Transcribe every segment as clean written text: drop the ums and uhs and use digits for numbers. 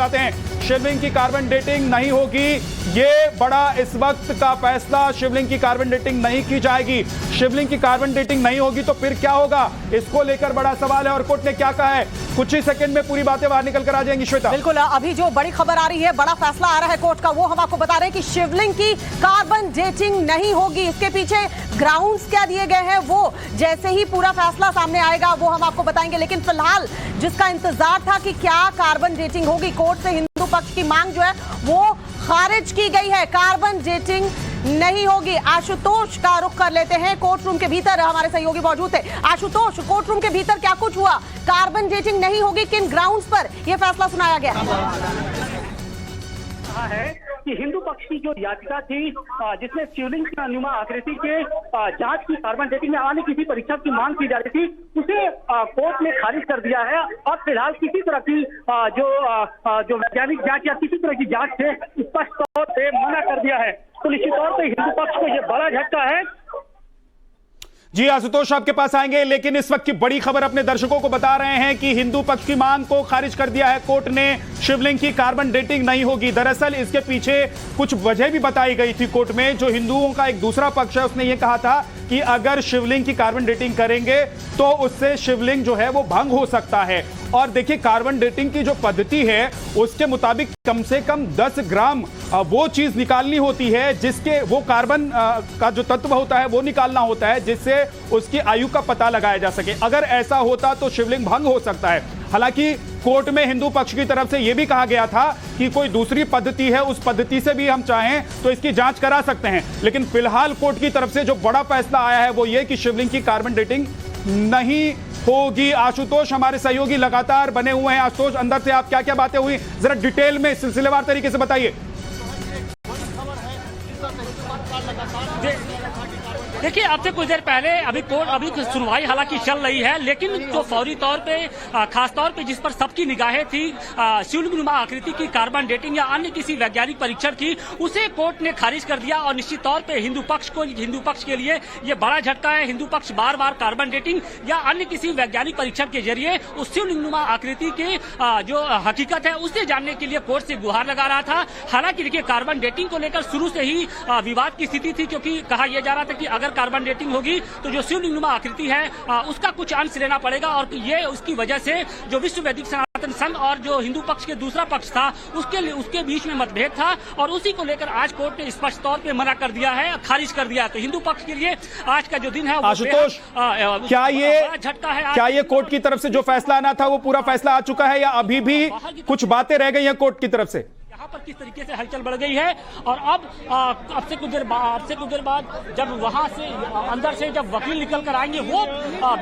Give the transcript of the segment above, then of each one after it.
चाहते हैं। शिवलिंग की कार्बन डेटिंग नहीं होगी, ये बड़ा इस वक्त का फैसला। शिवलिंग की कार्बन डेटिंग नहीं की जाएगी। शिवलिंग की कार्बन डेटिंग नहीं होगी तो फिर क्या होगा, इसको लेकर बड़ा सवाल है। और कोर्ट ने क्या कहा है, कुछ ही सेकंड में पूरी बातें बाहर निकल कर आ जाएंगी। श्वेता, बिल्कुल, अभी जो बड़ी खबर आ रही है, बड़ा फैसला आ रहा है कोर्ट का, वो हम आपको बता रहे हैं कि शिवलिंग की कार्बन डेटिंग नहीं होगी। इसके पीछे ग्राउंड्स क्या दिए गए हैं, वो जैसे ही पूरा फैसला सामने आएगा वो हम आपको बताएंगे। लेकिन फिलहाल जिसका इंतजार था कि क्या कार्बन डेटिंग होगी, कोर्ट से हिंदू पक्ष की मांग जो है वो खारिज की गई है। कार्बन डेटिंग नहीं होगी। आशुतोष का रुख कर लेते हैं, कोर्ट रूम के भीतर हमारे सहयोगी मौजूद थे। आशुतोष, कोर्ट रूम के भीतर क्या कुछ हुआ, कार्बन डेटिंग नहीं होगी, किन ग्राउंड्स पर यह फैसला सुनाया गया है कि हिंदू पक्ष की जो याचिका थी जिसमें शिवलिंग की नुमा आकृति के जांच की कार्बन डेटिंग में आने किसी परीक्षा की मांग की जा रही थी, उसे कोर्ट ने खारिज कर दिया है। और फिलहाल किसी तरह की जो वैज्ञानिक जांच या किसी तरह की जांच से स्पष्ट तौर पे मना कर दिया है। तो निश्चित तौर पर हिंदू पक्ष को यह बड़ा झटका है। जी आशुतोष, आपके पास आएंगे, लेकिन इस वक्त की बड़ी खबर अपने दर्शकों को बता रहे हैं कि हिंदू पक्ष की मांग को खारिज कर दिया है कोर्ट ने। शिवलिंग की कार्बन डेटिंग नहीं होगी। दरअसल इसके पीछे कुछ वजह भी बताई गई थी कोर्ट में। जो हिंदुओं का एक दूसरा पक्ष है उसने ये कहा था कि अगर शिवलिंग की कार्बन डेटिंग करेंगे तो उससे शिवलिंग जो है वो भंग हो सकता है। और देखिए, कार्बन डेटिंग की जो पद्धति है उसके मुताबिक कम से कम 10 ग्राम वो चीज निकालनी होती है जिसके वो कार्बन का जो तत्व होता है वो निकालना होता है, जिससे उसकी आयु का पता लगाया जा सके। अगर ऐसा होता तो शिवलिंग भंग हो सकता है। हालांकि कोर्ट में हिंदू पक्ष की तरफ से यह भी कहा गया था कि कोई दूसरी पद्धति है, उस पद्धति से भी हम चाहें तो इसकी जांच करा सकते हैं। लेकिन फिलहाल कोर्ट की तरफ से जो बड़ा फैसला आया है वो ये कि शिवलिंग की कार्बन डेटिंग नहीं होगी। आशुतोष हमारे सहयोगी लगातार बने हुए हैं। आशुतोष, अंदर से आप क्या क्या बातें हुई जरा डिटेल में सिलसिलेवार तरीके से बताइए। देखिए, अब से कुछ देर पहले अभी सुनवाई हालांकि चल रही है, लेकिन जो फौरी तौर पे खास तौर पे जिस पर सबकी निगाहें थी, शिवलिंग नुमा आकृति की कार्बन डेटिंग या अन्य किसी वैज्ञानिक परीक्षण की, उसे कोर्ट ने खारिज कर दिया। और निश्चित तौर पे हिंदू पक्ष के लिए ये बड़ा झटका है। हिंदू पक्ष बार बार कार्बन डेटिंग या अन्य किसी वैज्ञानिक परीक्षण के जरिए उस शिवलिंग नुमा आकृति के जो हकीकत है उसे जानने के लिए कोर्ट से गुहार लगा रहा था। हालांकि देखिए, कार्बन डेटिंग को लेकर शुरू से ही विवाद की स्थिति थी, क्योंकि कहा यह जा रहा था कि अगर कार्बन डेटिंग होगी तो जो शिवलिंग नुमा आकृति है उसका कुछ अंश लेना पड़ेगा। और ये उसकी वजह से जो विश्व वैदिक सनातन संघ और जो हिंदू पक्ष के दूसरा पक्ष था उसके बीच में मतभेद था, और उसी को लेकर आज कोर्ट ने स्पष्ट तौर पे मना कर दिया है, खारिज कर दिया है। तो हिंदू पक्ष के लिए आज का जो दिन है, आशुतोष, क्या ये झटका है? क्या ये कोर्ट की तरफ से जो फैसला आना था वो पूरा फैसला आ चुका है या अभी भी कुछ बातें रह गई हैं कोर्ट की तरफ से? यहाँ पर किस तरीके से हलचल बढ़ गई है। और अब से कुछ देर बाद जब वहां से अंदर से जब वकील निकल कर आएंगे वो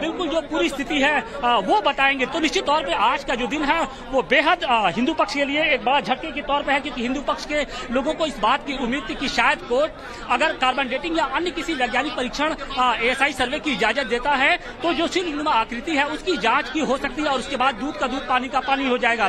बिल्कुल जो पूरी स्थिति है वो बताएंगे। तो निश्चित तौर पे आज का जो दिन है वो बेहद हिंदू पक्ष के लिए एक बड़ा झटके के तौर पे है, क्योंकि हिंदू पक्ष के लोगों को इस बात की उम्मीद थी कि शायद कोर्ट अगर कार्बन डेटिंग या अन्य किसी वैज्ञानिक परीक्षण ASI सर्वे की इजाजत देता है तो जो शिवलिंग नुमा आकृति है उसकी जांच की हो सकती है, और उसके बाद दूध का दूध पानी का पानी हो जाएगा।